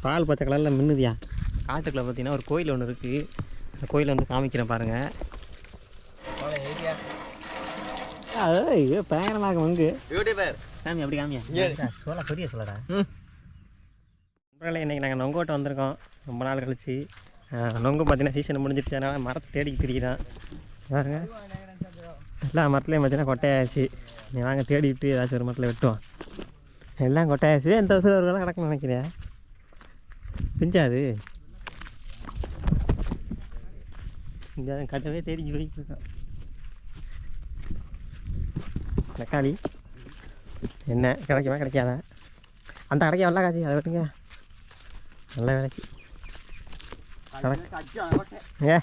பால் பச்சை கலரில் மின்னுதியா. காட்டுக்குள்ளே பார்த்தீங்கன்னா ஒரு கோயில் ஒன்று இருக்குது. அந்த கோயிலை வந்து காமிக்கிறேன் பாருங்கள். ஐயோ பயங்கரமாக மங்கு காமி அப்படி காமியா சொல்ல பெரிய சொல்லடா. இன்றைக்கி நாங்கள் நொங்கோட்டை வந்திருக்கோம் ரொம்ப நாள் கழிச்சு. நொங்கு பார்த்தீங்கன்னா சீசன் முடிஞ்சிருச்சு, அதனால் மரத்தை தேடிக்கிட்டு இருக்கிறான் பாருங்க. எல்லா மரத்துலேயும் பார்த்தீங்கன்னா கொட்டையாச்சு. நீ வாங்க தேடிவிட்டு ஏதாச்சும் ஒரு மரத்தில் வெட்டுவோம். எல்லாம் கொட்டையாச்சு. எந்த வருஷம் ஒரு வேலை கிடக்குன்னு நினைக்கிறேன். செஞ்சாது இங்கே கட்டவே தேடி போயிட்டு இருக்கோம். தக்காளி என்ன கிடைக்குமா கிடைக்காதா? அந்த கடைக்கு வெள்ளை காய்ச்சி அதை வெட்டுங்க நல்ல வேலைக்கு. ஏ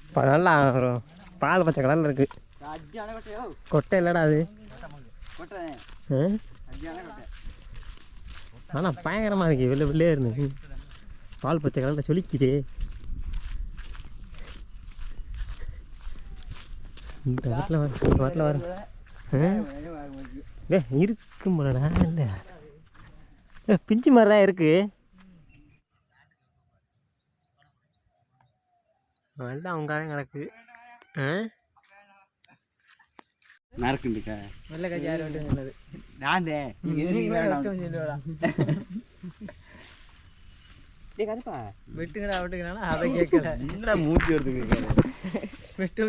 இப்போ நல்லா வரும். பால் பச்சை கலரில் இருக்குது. கொட்டை இல்லைடா அது. ஆனால் பயங்கரமாக இருக்குது. வெளில வெளிலே இருந்து பால் பச்சை கலரில் சொல்லிக்கிட்டே இந்த இடத்துல வரும். இந்த இடத்துல வரும். இருக்கும் போலடா. இல்லை பிஞ்சு மாதிரி தான் இருக்குது. எல்லாம் அவங்காக கிடக்கு. நடக்குதுக்கா நல்ல காய்ச்சி யார் வெட்டு சொன்னது? நான் வெட்டுங்கடா வெட்டுங்கடா அதை கேட்கல. என்னடா மூச்சு வருதுங்க. வெட்டு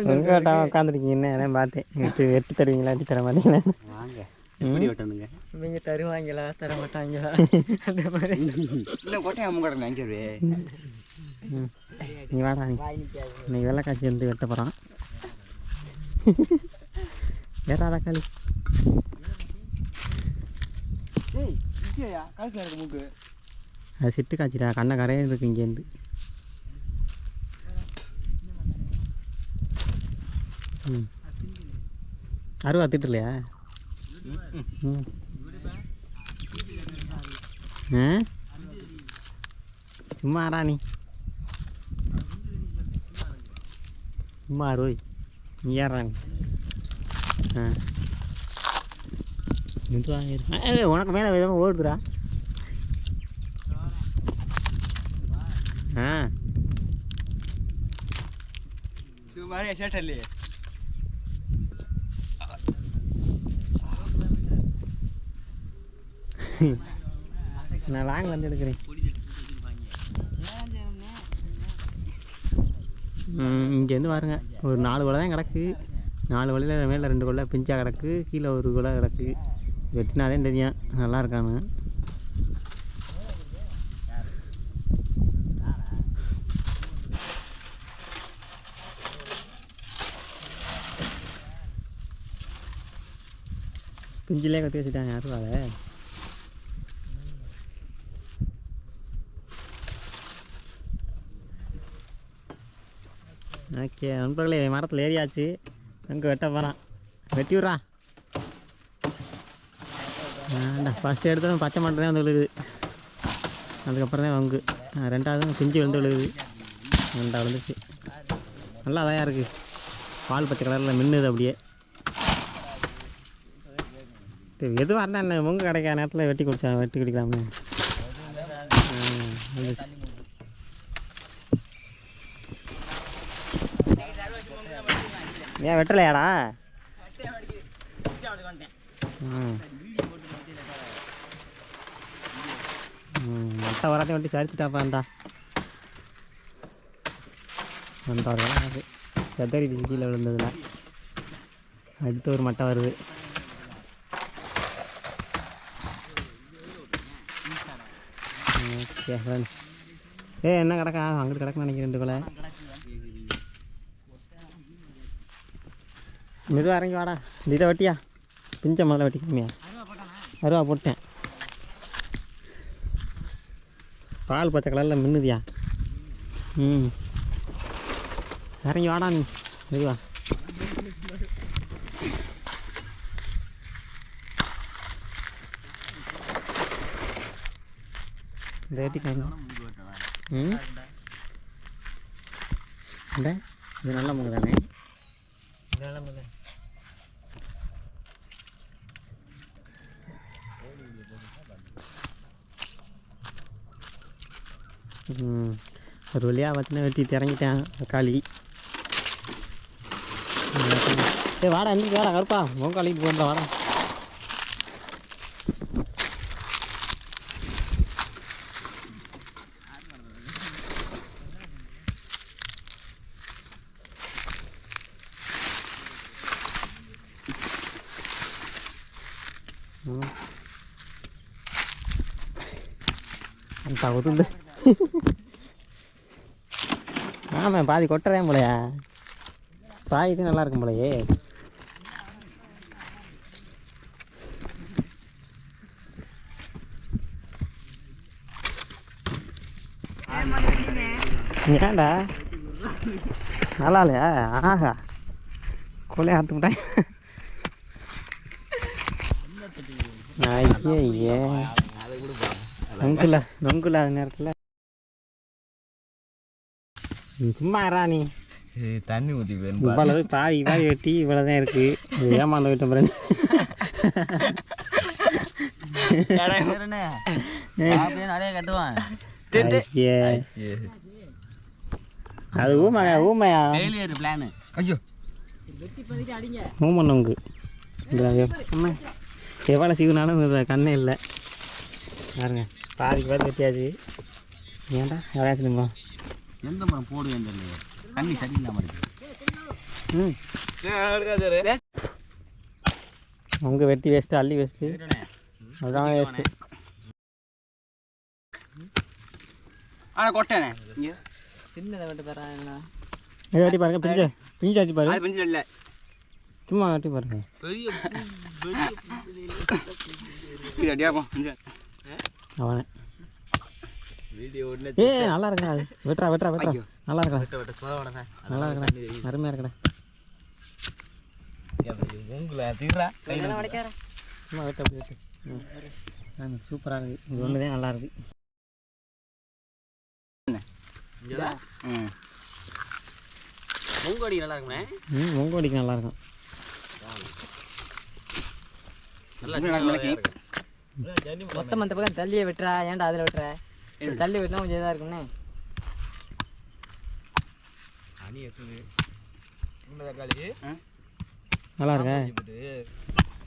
உட்காந்துருக்கீங்க. என்ன பார்த்தேன். வெட்டு தருவீங்களா வெட்டி தர மாட்டீங்களா? வாங்க எப்படி வெட்டணுங்க? நீங்கள் தருவாங்களா தர மாட்டாங்களா? அந்த மாதிரி இல்லை கொட்டையை அம்மன் கிடக்கு அஞ்சு. நீ வாடா இன்னைக்கு வெள்ளை காய்ச்சி வந்து வெட்ட போகிறான். ஏறா தக்காளி அது சிட்டு காய்ச்சிடா. கண்ணை கரையே இருக்கு இங்கேருந்து. அருவா திட்டுலையா? சும்மா ஆறா நீ சும்மா அருவை நீ ஏறாங்க. உனக்கு மேலே விதமாக ஓடுதுடா. சேட்டல்லையே நான் லாங்கில் வந்து எடுக்கிறேன். இங்கேருந்து பாருங்க ஒரு 4 கொலை தான் கிடக்கு. 4 கொலையில் மேலே 2 கொலை பிஞ்சா கிடக்கு. கீழே ஒரு கொலை கிடக்கு. வெட்டினாதே தெரியும் நல்லா இருக்கானு. பிஞ்சிலே கட்டி வச்சுட்டாங்க அருவாவை. ஓகே நண்பர்களே மரத்தில் ஏறியாச்சு. அங்கே வெட்ட போகிறான். வெட்டி விட்றா. ஃபஸ்ட்டு எடுத்ததும் பச்சை மட்டை தான் வந்து விழுகுது. அதுக்கப்புறம் தான் வங்கு. ரெண்டாவது பிஞ்சு வந்து விழுகுது. 2 விழுந்துச்சு. நல்லா அதையாக இருக்குது. பால் பச்சை கலரில் மின்னுது அப்படியே. எதுவாக இருந்தால் என்ன பொங்கு கிடைக்காத நேரத்தில் வெட்டி குடிக்கலாமே. ஏன் வெட்டலையாடா? மட்டை வராத்தையும் வெட்டி சரிச்சுட்டாப்பாண்டா. அந்த ஒரு வேலை செதறிடுச்சு கீழே விழுந்ததுல. அடுத்து ஒரு மட்டை வருது. Okay friends. என்ன கிடக்கா? அங்கிட்டு கிடக்குன்னு நினைக்கிறேன் 2 கொலை. மெதுவாக இறங்கி வாடா. இந்த இதை வெட்டியா பிஞ்ச முதல்ல வெட்டிக்கணுமியா? அருவா போட்டேன். பால் பச்சை கலரில் மின்னுதியா. இறங்கி வாடா நீ மெதுவா. இந்த வெட்டிக்காங்க. இந்த இது நல்ல முங்க தானே. நல்ல முங்க. ஒரு வழியாக பார்த்தீங்கன்னா வெட்டிட்டு இறங்கிட்டேன் தக்காளி. வாடா எந்திரிச்சு வாடா கருப்பா மொங்காளிக்கு போகிறா வாடா. அந்த உருந்து ஆமாம் பாதி கொட்டுறேன் போலையா, பாதி இது நல்லா இருக்கும் போலையே. ஏன்டா நல்லா இல்லையா? ஆஹா கொலையை அறுத்துக்கிட்டேன். ஐயே நொங்குல அது நேரத்தில் சும்மா நீ தண்ணி ஊற்றி இவ்வளவு பாதி பாதி வெட்டி இவ்வளோதான் இருக்குது. ஏமாந்த விட்ட பிறகு நிறைய கட்டுவான். அது ஊமையா ஊமையா பிளான். ஐயோ ஊமை நொங்கு எவ்வளோ சீக்கினாலும் கண்ணே இல்லை பாருங்க. பாதிக்கு பாதி வெட்டியாச்சு. ஏன்டா எவ்வளோ நிமிடம் எந்த மரம் போடுவேன் தெரியல, தண்ணி சரியில்லாமல் இருக்கு. நொங்கு வெட்டி வேஸ்ட்டு, அள்ளி வேஸ்ட்டு, அதான் வேஸ்ட்டு. கொட்டேனே சின்னதை வெட்டி தரேன். என்ன இதை வெட்டி பாருங்க, பிஞ்சு பிஞ்சு வெட்டி பாருங்க. பிஞ்சு இல்லை, சும்மா வெட்டி பாருங்க. அவனே ஏ நல்லா இருக்கா, அது வெட்டுறா வெட்டுறா வெட்டுறா, நல்லா இருக்கா நல்லா இருக்கா, அருமையாக இருக்கடா. சும்மா வெட்ட அப்படி வெட்டு. சூப்பராக இருக்குது. இது ஒன்று தான் நல்லா இருக்குது. மூங்கோடி நல்லா இருக்குமே. மூங்கோடிக்கு நல்லா இருக்கும். மொத்தம் அந்த பக்கம் தள்ளியே வெட்டுறா, ஏன்டா அதில் வெட்டுற? தள்ளி வெட்டினா கொஞ்சம் இதாக இருக்கும்ண்ணே. நல்லா இருக்கா?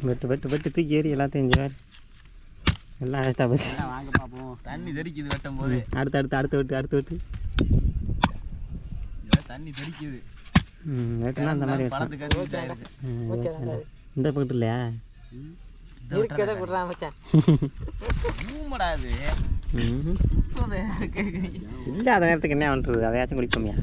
வெட்டு வெட்டு வெட்டு தூக்கி ஏறி எல்லாத்தையும் வேறு எல்லாம் வேஸ்ட்டாக போச்சு. வாங்க பார்ப்போம். தண்ணி தெரிக்குது வெட்டும் போது. அடுத்து அடுத்து அடுத்து வெட்டு அடுத்து வெட்டு. தண்ணி தெரிக்குது. வெட்டுனா அந்த மாதிரி இந்த பக்கத்து இல்லையா? இருக்கதை விட்றான் மச்சான். இல்லை அந்த நேரத்துக்கு என்ன பண்ணுறது, அதையாச்சும் குடிப்போம்யா.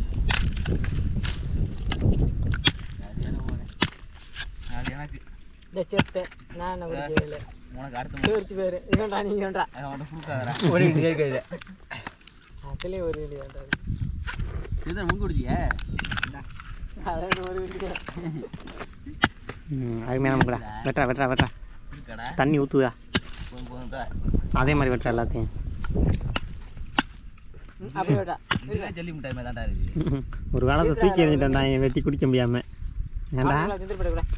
செத்தை நான் என்ன குடிக்கல. உனக்கு அடுத்த வச்சு பேர் இவன்டா நீங்கன்றா அதுலேயே ஒரு வீடு வேண்டாம். இதுதான் முங்க குடிச்சியா? அதான் ஒரு வீடு. அருமையான முங்கடா. வெட்டுறா வெட்டுறா வெட்டுறா, தண்ணி ஊற்றுதா அதே மாதிரி வெட்டுறா எல்லாத்தையும். அப்படி வேட்டா ஜல்லி மிட்டாய் மாதிரி தாண்டா இருக்கு. ஒரு காலத்தை தூக்கி எறிஞ்சிட்டேன் தான் வெட்டி குடிக்க முடியாமல். ஏன்டா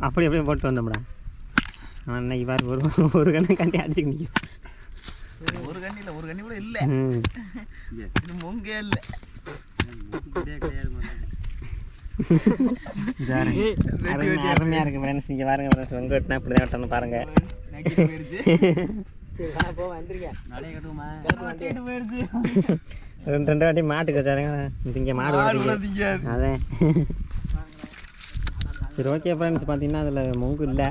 அப்படி அப்படியே போட்டு வந்தோம்டா. ஆனால் இன்னைக்கு பாரு ஒரு ஒரு கண்ணு கண்டி அடிச்சுக்க நிற்கும். ஒரு கண்ணி இல்லை, ஒரு கண்ணி கூட இல்லை. இது மொங்கே இல்லை. அருமையாக இருக்குது ஃப்ரெண்ட்ஸ். இங்கே பாருங்க ஃப்ரெண்ட்ஸ், உங்கள் வெட்டினா இப்படி தான் வெட்டணும் பாருங்கள். ரெண்டு ரெண்டு வாட்டி மாட்டுக்கு வச்சாருங்க. இங்கே மாடு அதே. சரி ஓகே ஃப்ரெண்ட்ஸ், பார்த்தீங்கன்னா அதில் மொங்கு இல்லை.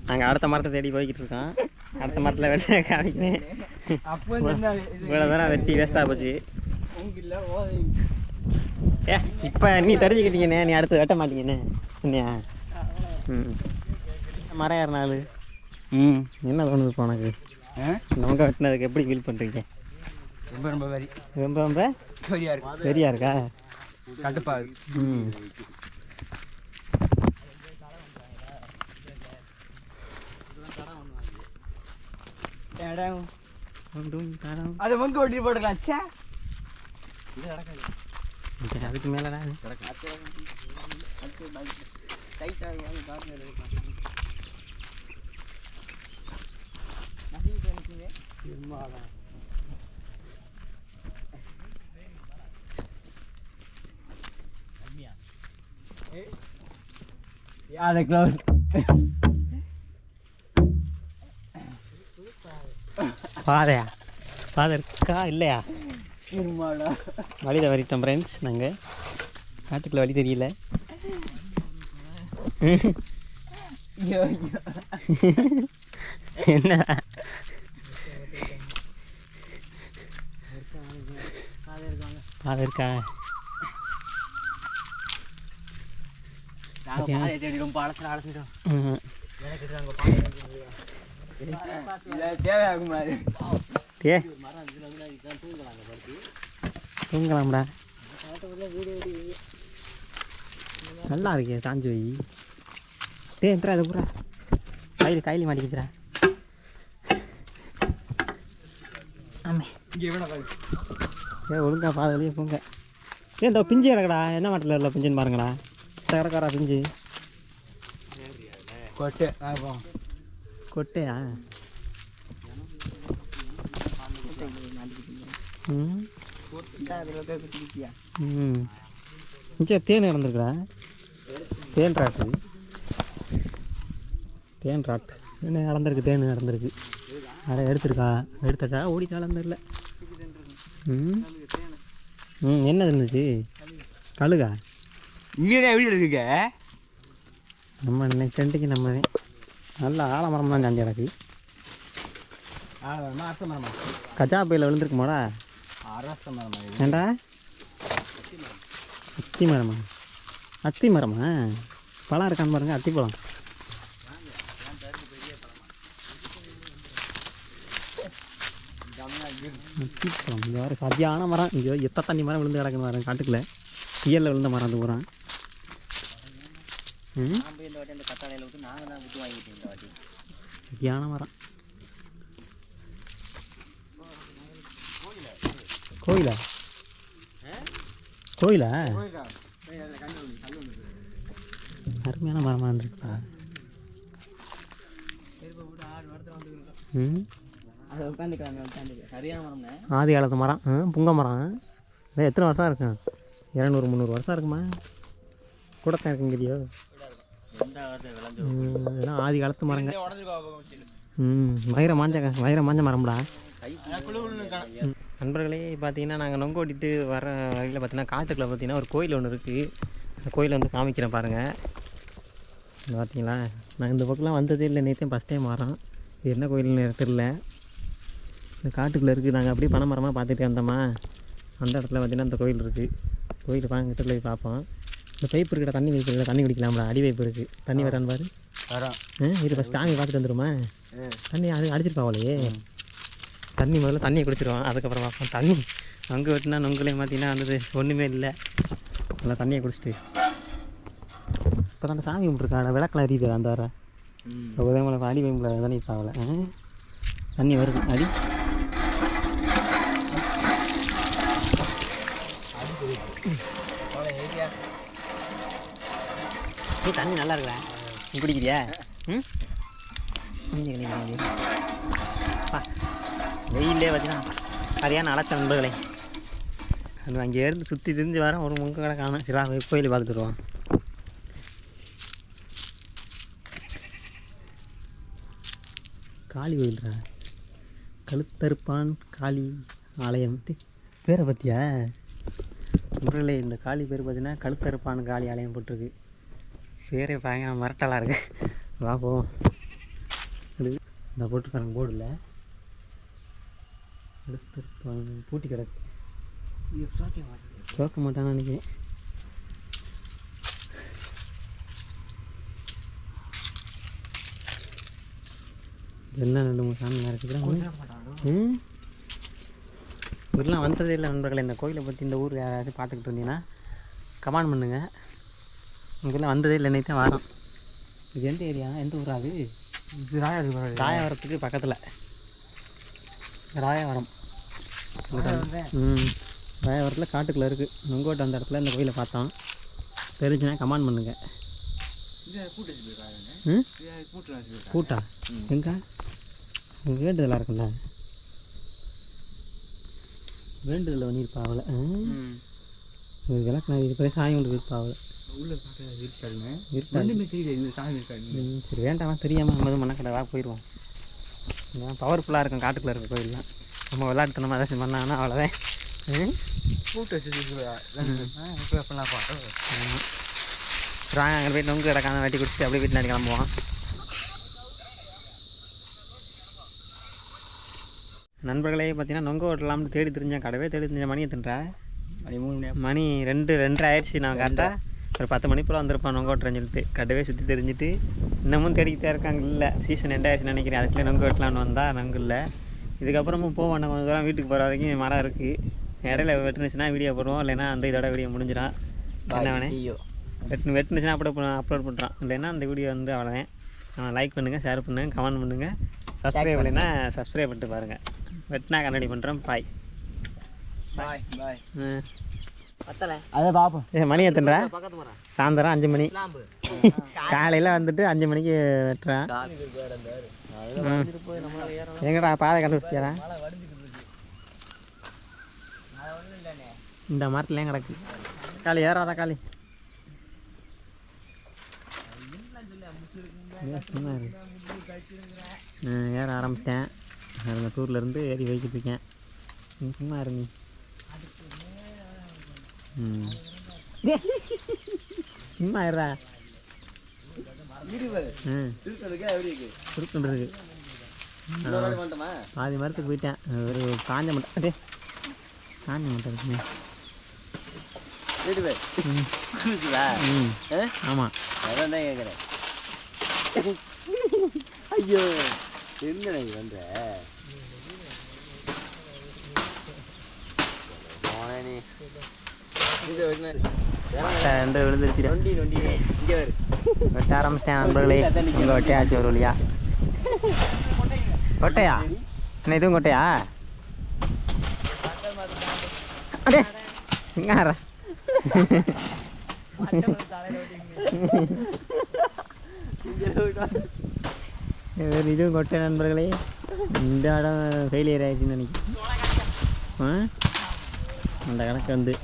நாங்கள் அடுத்த மரத்தை தேடி போய்கிட்டு இருக்கோம். அடுத்த மரத்தில் வெட்ட காமிக்கிறேன். இவ்வளோ தூரம் வெட்டி வேஸ்ட்டாக போச்சு. ஏ இப்போ நீ தெரிஞ்சுக்கிட்டீங்கண்ணே, நீ அடுத்து வெட்ட மாட்டீங்கண்ணே என்னையா? மரம் ஏற நாள் என்ன தோணுது இப்போ உனக்கு? நொங்க வெட்டினதுக்கு எப்படி ஃபீல் பண்ணுறீங்க? ரொம்ப ரொம்ப வெரி ரொம்ப ரொம்ப வெரியா இருக்கு. வெறியா இருக்கா? கட்டுப்பாடு. அதை மங்க ஓட்டி போட்டுக்கலாம். அதுக்கு மேலடா அதை க்ளோஸ் பாதையா பாதை இருக்கா இல்லையா வழி தவறிட்டோம் ஃப்ரெண்ட்ஸ் நாங்கள் காட்டுக்குள்ள வழி தெரியல என்ன பாதை இருக்கா ரொம்ப அழைச்சிடும் அழைச்சிட்டோம் ஏ தூங்கலாம்டா நல்லா இருக்கே சாஞ்சு வை எந்திரா அதை பூரா கையில் மாட்டிக்கிச்சுரா ஆமே ஒழுங்கா பாதையிலேயே போங்க இந்த பிஞ்சு கிடக்கடா என்ன மாட்டில் இல்லை பிஞ்சுன்னு பாருங்கடா கிடக்காரா பிஞ்சு கொட்டையா இங்கே தேன் இறந்துருக்குடா தேன் ராட்டு என்ன இறந்துருக்கு தேன் இறந்துருக்கு அதை எடுத்துட்டா ஓடிட்டாலும் தெரியல என்ன இருந்துச்சு கழுகா இங்கே எப்படி இருக்குங்க நம்ம இன்னைக்கு சென்ட்டுக்கு நம்ம நல்லா ஆலமரம் தான் சாஞ்சி கிடக்கு அரச மரமா கஜா பையில் விழுந்துருக்குமாடா அரச மரமா ஏண்டா அத்தி மரமா பழம் இருக்கான்னு பாருங்க அத்திப்பழம் அத்திப்பழம் இங்கே வேறு சரியான மரம் இங்கே எத்த தண்ணி மரம் விழுந்து கிடக்குன்னு பாருங்க காட்டுக்குள்ள இயலில் விழுந்த மரம் அது பூரா சரியான மரம் கோயிலா அருமையான மரமாக இருந்துருக்குப்பா ஆதி காலத்து மரம் புங்க மரம் எத்தனை வருஷம் இருக்கும் 200-300 வருஷம் இருக்குமா கூட தான் இருக்குங்கிறியோ இதெல்லாம் ஆதி காலத்து மரங்க வயிற மாஞ்ச மரம்டா நண்பர்களே பார்த்தீங்கன்னா நாங்கள் நொங்க ஓட்டிட்டு வர வழியில் பார்த்தீங்கன்னா காட்டுக்குள்ளே பார்த்தீங்கன்னா ஒரு கோயில் ஒன்று இருக்குது அந்த கோயிலை வந்து காமிக்கிறேன் பாருங்கள் பார்த்தீங்களா நான் இந்த பக்கம்லாம் வந்ததே இல்லை நேற்றையும் ஃபஸ்ட் டைம் வரோம் இது என்ன கோயில்னு தெரியல இந்த காட்டுக்குள்ளே இருக்குது நாங்கள் அப்படியே பனை மரமாக பார்த்துட்டு வந்தோமா அந்த இடத்துல பார்த்தீங்கன்னா அந்த கோயில் இருக்குது கோயில் பாங்கிட்ட போய் பார்ப்போம் இந்த பைப் இருக்கிற தண்ணி பைப் இருக்கிற தண்ணி குடிக்கலாம்டா அடி பைப் இருக்குது தண்ணி வரான்னு பாரு இது ஃபஸ்ட் சாமி பார்த்துட்டு வந்துடுமா தண்ணி அது அடிச்சிருப்பாவலையே தண்ணி முதல்ல தண்ணியை குடிச்சிருவான் அதுக்கப்புறம் பார்ப்போம் தண்ணி அங்கே வெட்டினா நொங்கலையும் பார்த்தீங்கன்னா வந்தது ஒன்றுமே இல்லை நல்லா தண்ணியை குடிச்சிட்டு இப்போ தான் சாமி கும்பிட்ருக்காடா விளக்கெலாம் எரியுது அந்த வர உதயமலை அடி பைப்பில் தண்ணி பாவலை தண்ணி வருது அடி நீ தண்ணி நல்லா இருக்கா நீ குடிக்கிறியா வெயிலே பார்த்தீங்கன்னா சரியான அழைச்ச நண்பர்களே அது அங்கேருந்து சுற்றி திரிஞ்சு வர ஒரு முங்க கடை காணும் சிரா கோயில் பார்த்துட்டு வருவான் காளி கோயில்ரா கழுத்தறுப்பான் காளி ஆலயம் பேரை பற்றியா முறையில் இந்த காளி பேர் பார்த்தீங்கன்னா கழுத்தறுப்பான் காளி ஆலயம் போட்டிருக்கு பேரே பயங்கர மிரட்டலாக இருக்குது வா போவோம் இந்த போட்டுருக்காங்க போர்டில் கழுத்தறுப்பான் பூட்டி கிடக்கு சோக்க மாட்டான்னு நினைக்கிறேன் என்ன 2-3 சாமி இருக்குதுன்னா இதெல்லாம் வந்ததே இல்லை நண்பர்களே. இந்த கோயிலை பற்றி இந்த ஊர் யாராவது பார்த்துக்கிட்டு இருந்தீங்கன்னா கமெண்ட் பண்ணுங்கள். இங்கெல்லாம் வந்ததே இல்லை, இன்னைக்கு தான் வரோம். இது எந்த ஏரியா, எந்த ஊரா? அது இது ராயவரத்துக்கு பக்கத்தில் ராயவரம். ராயவரத்தில் காட்டுக்குள்ளே இருக்குது. நொங்கோட்டை அந்த இடத்துல இந்த கோயிலை பார்த்தோம். தெரிஞ்சுன்னா கமெண்ட் பண்ணுங்கள். கூட்டா எங்கே உங்கள் வேண்டுதலாக இருக்குல்ல, வேண்டுதலில் பண்ணியிருப்பாவில் விளக்கு நான் இது சாமி கொண்டு போயிருப்பாவில். சரி வேண்டாமா தெரியாமல் நம்ம எதுவும் மண்ணக்கடை வா போயிடுவோம். பவர்ஃபுல்லாக இருக்கும் காட்டுக்குள்ளே இருக்க கோயிலெலாம். நம்ம விளையாட்டுத்தனமாக ஏதாச்சும் பண்ணாங்கன்னா அவ்வளோதான். வாங்க அங்கே போய் நொங்கு கிடக்காம வெட்டி குடிச்சிட்டு அப்படியே வீட்டில் கிளம்புவோம். நண்பர்களே பார்த்தீங்கன்னா நொங்கு ஓட்டலாம்னு தேடி தெரிஞ்சேன், கடவே தேடி தெரிஞ்ச மணியை தின்றேன். மணி 2 ஆயிடுச்சு. நான் கரெக்டாக ஒரு 10 மணி போல் வந்திருப்பான் நொங்கு ஓட்டுறேன்னு சொல்லிட்டு. கடவே சுற்றி தெரிஞ்சுட்டு இன்னமும் தேடிக்கிட்டே இருக்காங்க. இல்லை சீசன் எண்டாயிடுச்சுன்னு நினைக்கிறேன். அதுக்குள்ளே நொங்கு வெட்டலான்னு வந்தால் நொங்கு இல்லை. இதுக்கப்புறமும் போவோம். கொஞ்சம் தூரம் வீட்டுக்கு போகிற வரைக்கும் மரம் இருக்குது. இடையில வெட்டுனுச்சுன்னா வீடியோ போடுவோம், இல்லைன்னா அந்த இதோட வீடியோ முடிஞ்சிடும். என்ன வேணே வெட்டுனுச்சுன்னா அப்லோட் பண்ணுறோம். இல்லைன்னா அந்த வீடியோ வந்து அவ்வளோதான். லைக் பண்ணுங்கள், ஷேர் பண்ணுங்கள், கமெண்ட் பண்ணுங்கள். சப்ஸ்கிரைப் இல்லைன்னா சப்ஸ்கிரைப் பண்ணிட்டு பாருங்கள். வெட்டினா கண்ணாடி பண்ணுறோம். பாய் பாய் பாய். அதை பார்ப்போம். மணி எத்தனை? சாயந்தரம் 5 மணி. காலையில் வந்துட்டு 5 மணிக்கு வெட்டுறேன். எங்கடா பாதை கண்டுபிடிச்சியா? இந்த மரத்துலேயும் கிடக்கு. காலி ஏறாதா காலி? ஏற ஆரம்பிச்சிட்டேன். அந்த டூர்லேருந்து ஏறி வைக்கிட்டு இருக்கேன். சும்மா இருங்க. சும்மா இருடா. சுருக்குன்றது பாதி மரத்துக்கு போயிட்டேன். ஒரு காஞ்ச மட்டை. அதே காஞ்ச மட்டை இருக்குங்க. ஆமாம் அதான் தான் கேட்குறேன். ஐயோ என்ன வந்த வெட்ட ஆரம்பிச்சிட்டேன் நண்பர்களே. இங்கே வெட்டையாச்சு ஒரு வழியா. கொட்டையா? என்ன இதுவும் கொட்டையா? அடே எங்காரா இதுவும் கொட்டை நண்பர்களே. இந்த இடம் ஃபெயிலியர் ஆகிடுச்சின்னு நினைக்கிறேன். அந்த கணக்கு வந்து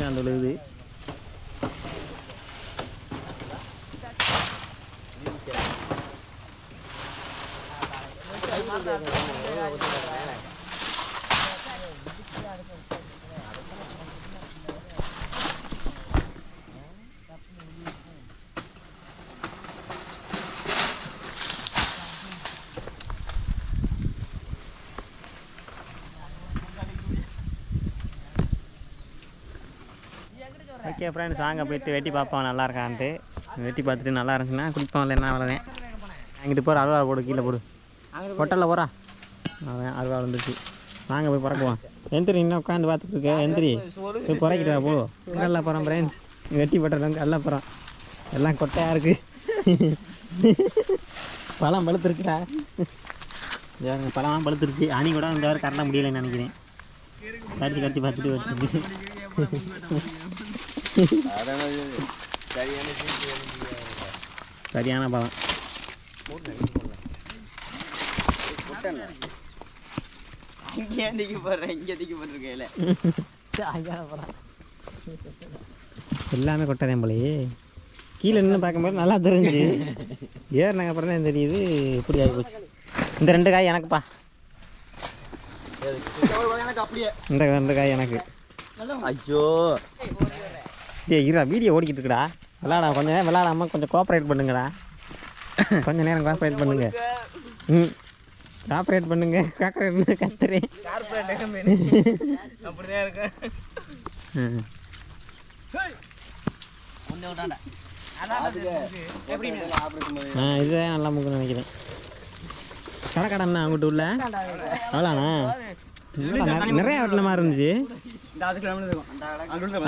அந்த விழுது. ஓகே ஃப்ரெண்ட்ஸ், வாங்க போய்ட்டு வெட்டி பார்ப்போம் நல்லா இருக்கான்ட்டு. வெட்டி பார்த்துட்டு நல்லா இருந்துச்சுன்னா குடிப்போம், இல்லைன்னா அவ்வளோதான். அங்கிட்டு போகிற அருவா போடு, கீழே போடு. ஹோட்டலில் போகிறா அவன் அருவா வந்துச்சு. வாங்க போய் பிறக்குவோம். எந்திரி இன்னும் உட்காந்து பார்த்துட்டு இருக்கேன். எந்திரி போய் பிறக்கிட்டா போ. நல்லா போகிறோம் ஃப்ரெண்ட்ஸ். வெட்டி போட்டவங்க நல்லா போகிறோம். எல்லாம் கொட்டையாக இருக்குது. பழம் பழுத்துருச்சுடா. பழம்லாம் பழுத்துருச்சு. அணி கூட இந்த வாரம் கரெக்டாக முடியலைன்னு நினைக்கிறேன். கடிச்சு கடிச்சு பார்த்துட்டு வெட்டுச்சு. சரியான பழம். எல்லாமே கொட்டதேன் போலயே. கீழே நின்று பார்க்கும்போது நல்லா தெரிஞ்சு ஏறினாங்க அப்புறம் தான் தெரியுது இப்படி ஆகி போச்சு. இந்த 2 காய் எனக்குப்பா. இந்த 2 காய் எனக்கு. ஐயோ இருடா, வீடியோ ஓடிக்கிட்டு இருக்குடா. விளாடா, கொஞ்சம் நேரம் விளாடாமல் கொஞ்சம் கோஆப்ரேட் பண்ணுங்கடா. கொஞ்சம் நேரம் கோஆப்ரேட் பண்ணுங்க. கோஆப்ரேட் பண்ணுங்க. கோஆப்ரேட் கத்துறேன். அப்படிதான் இருக்கு. இதுதான் நல்லா முக்குன்னு நினைக்கிறேன். கடைக்கடன்னா அங்கிட்டு உள்ள அவ்வளோண்ணா நிறையா வெட்டின மாதிரி இருந்துச்சு.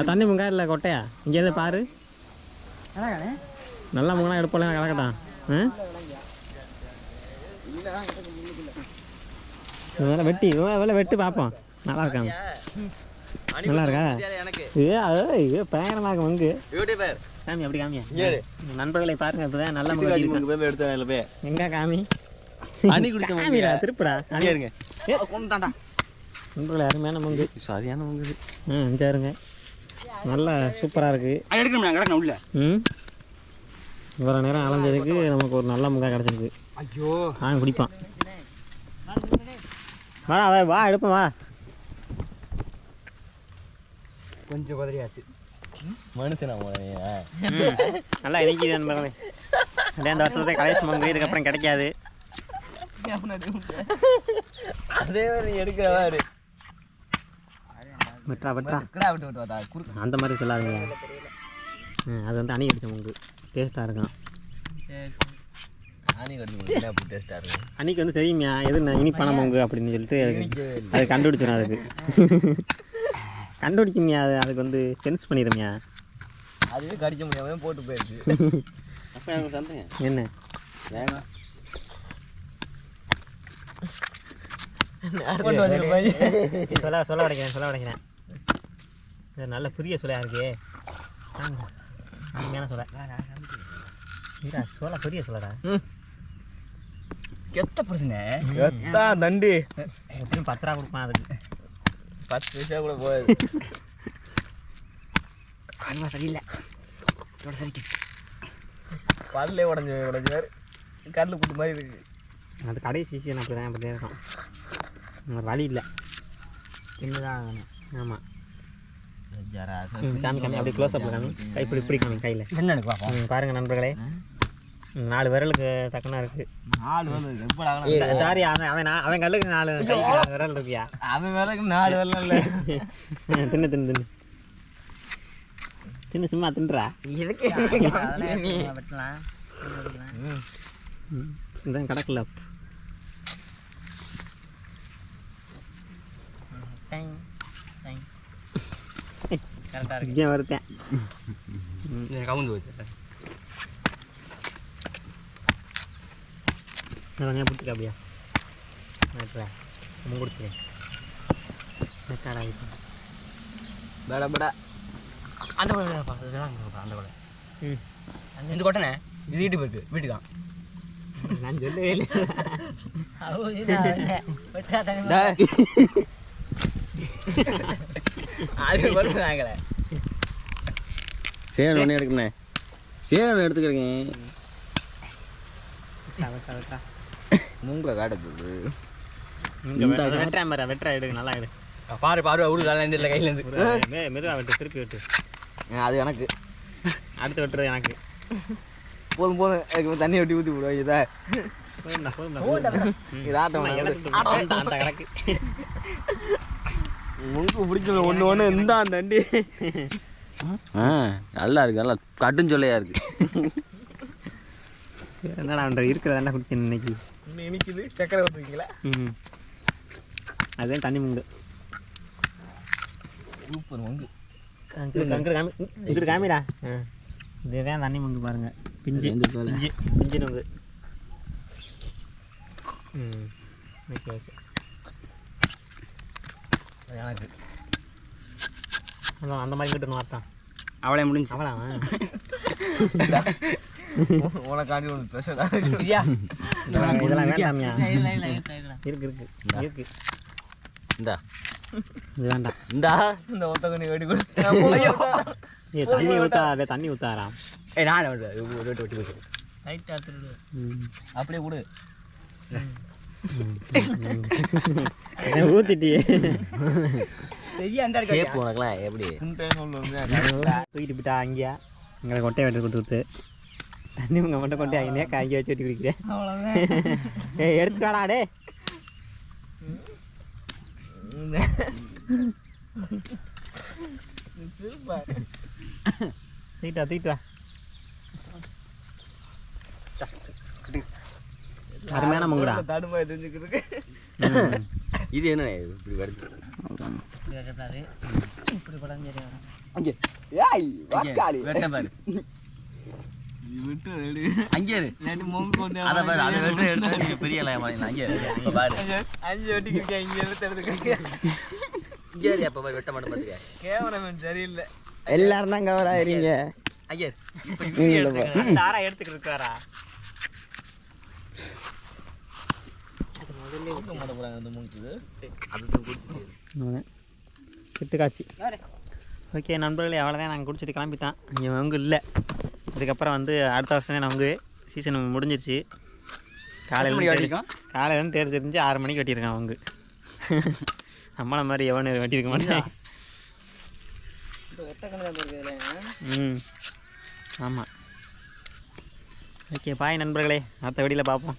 தண்ணி முங்கா இல்லை கொட்டையா? இங்கேருந்து பாரு. நல்லா முங்கனா எடுப்போம் கலக்கட்டான். வெட்டி வெட்டு பார்ப்போம். நல்லா இருக்காங்க. நல்லா இருக்கா? ஏ பயங்கரமாக இருக்கு மங்கு. காமி அப்படி காமியா நண்பர்களை பாருங்க. இப்போதான் நல்ல முங்க எங்க காமி திருப்புடா. நண்பர்களே அருமையான மங்கு சரியான மங்கு. சரிங்க நல்லா சூப்பராக இருக்குது. எடுக்கணும் கிடக்கணும் உள்ள. இவ்வளோ நேரம் அலைஞ்சதுக்கு நமக்கு ஒரு நல்ல முங்கா கிடச்சிருக்கு. ஐயோ குடிப்பான். வாடா வா எடுப்போம் வா. கொஞ்சம் குதிரையாச்சு மனுஷனா நல்லா இனிக்குது நண்பர்களே. அதே அந்த வருஷத்தை கடைசி மங்கு இதுக்கப்புறம் கிடைக்காது. அதே மாதிரி எடுக்கிறவாரு வெட்டா வெட்டா விட்டு அந்த மாதிரி சொல்லாதீங்க. அது வந்து அணி கடிச்ச மங்கு டேஸ்ட்டாக இருக்கும். டேஸ்டாக இருக்கும். அன்றைக்கி வந்து தெரியுமியா எது இனிப்பான மங்கு அப்படின்னு சொல்லிட்டு அது கண்டுபிடிச்சிடும். அதுக்கு கண்டுபிடிக்குமியா அதுக்கு வந்து சென்ஸ் பண்ணிடுமியா. அதுவே கடிக்க முடியாமல் போட்டு போயிடுச்சு. அப்போ எனக்கு தந்துங்க என்ன வேணாம். சொல்ல உடைக்கிறேன். இது நல்ல புரிய சொல்லையா இருக்கு. அருமையான சொல்ல பெரிய சொல்லடா. கெத்த பிரச்சனை கெத்தா தண்டி எப்படியும் 10 ரூபா கொடுப்பான். அதுக்கு 10 பைசா கூட போகுது. அருவா சரியில்லை சரிக்கு பல்லே உடஞ்சாரு கல் புட்டு மாதிரி இருக்கு. அது கடைசி சீசன் அப்படி தான் இருக்கும். வழி இல்லை என்னதான் ஆகணும். ஆமாம் காமி அப்படியே க்ளோஸ் அப்பில் காமி கை இப்படி காமி கையில் என்ன பாருங்கள் நண்பர்களே. 4 விரலுக்கு தக்கனா இருக்குது. 4 விரல் எப்படி சாரி அவன் கல்லுக்கு 4 விரல் இருக்கியா. அவன் விரலுக்கு 4 விரல் இல்லை. தின்னு சும்மா தின்றா வெட்டலாம் இதான் கிடக்கல. கரெக்டாக இருக்கு. இங்கே வருத்தேன் கவுந்து வச்சு கொஞ்சம் பிடிச்சிக்க அப்படியா கொடுத்துருக்கேன். பேடா பேடா அந்த அந்த கூட இந்த கொட்டனே இது வீட்டு போயிருக்கு வீட்டுக்கான். நான் சொல்லவே இல்லை. அது வருவாங்களே சேர் ஒன்று எடுக்கணே. சேர் எடுத்துக்கிறேங்க. மூங்க காட்டுது. வெட்டுறா எடுக்கு நல்லா எடு. பாரு பாரு அவரு இல்லை கையிலேருந்து மெதுவாக வெட்டு திருப்பி வெட்டு. அது எனக்கு அடுத்து வெட்டுறது எனக்கு. போதும் அதுக்கு தண்ணி வெட்டி ஊற்றி விடுவோம். இதை இதாட்டம் அந்த கணக்கு முங்கு பிடிச்சல ஒன்று இந்த அந்த தண்டி நல்லா இருக்கு. நல்லா கட்டும் சொல்லையா இருக்கு. வேறு என்னடா பண்ணுறது இருக்கிறதா குடிச்சேன் இன்னைக்கு. இன்னும் இனிக்குது சக்கரை ஊற்றுவீங்களா? அதுதான் தண்ணி முங்கு. சூப்பர் மங்கு. இங்கிட்டு காமிடா. இதுதான் தண்ணி மங்கு பாருங்க. பிஞ்சு பிஞ்சு நொங்கு. ஓகே ஓகே எனக்கு அதான் அந்த மாதிரி கிட்ட வார்த்தான் அவளே முடிஞ்சு. அவளா உனக்காண்டி ஒன்று ஸ்பெஷலாக இதெல்லாம் வேண்டாமியா. இருக்கு இந்தா இது வேண்டாம். இந்த ஒத்த கண்ணி வெடி கூட தண்ணி ஊற்றா தண்ணி ஊற்றாரா. நான் வெட்டி லைட்டாக எடுத்துட்டு அப்படியே கொடு. ஊற்றிட்டியே ஷேப் உனக்குலாம் எப்படி தூக்கிட்டு போயிட்டா அங்கேயா எங்களை கொட்டையை வெட்டி கொடுத்துட்டு தண்ணி உங்கள் மட்டும் கொட்டையா நேக்கா அங்கேயே வச்சு வெட்டி குடிக்கிறேன். எடுத்துட்டு வாடா டே. தூக்கிட்டு வா அருமையான மங்குடா. தடுமாய் தெரிஞ்சுக்கிறதுக்கு இது என்ன இப்படி வருது. இப்படி படம் தெரியும். அங்கே வெட்ட பாரு விட்டு எடு அங்கே மொங்கு வந்து அதை பாரு. அதை வெட்டு எடுத்து பெரிய அங்கே பாரு. 5 வெட்டிக்கிறேன். இங்கே எடுத்துக்க இங்கே அப்போ பாரு வெட்ட மாட்டேன் பார்த்துக்க. கேமராமேன் சரியில்லை. எல்லாரும் தான் கவர் ஆகிறீங்க. ஐயா தாரா எடுத்துக்கிட்டு இருக்காரா. மாட்ட போகிறாங்க அந்த மூணுக்கு கிட்டு காய்ச்சி. ஓகே நண்பர்களே, அவ்வளோதான். நாங்கள் குடிச்சிட்டு கிளம்பிட்டான். இங்கே நொங்கு இல்லை. இதுக்கப்புறம் வந்து அடுத்த வருஷம் தான் நொங்கு சீசன் முடிஞ்சிருச்சு. காலையிலேருந்து தேடி தெரிஞ்சு 6 மணிக்கு வெட்டியிருக்கான் நொங்கு. நம்மளை மாதிரி எவனு வெட்டியிருக்க மாட்டேன். ஆமாம். ஓகே பாய் நண்பர்களே, அடுத்த வீடியோவில் பார்ப்போம்.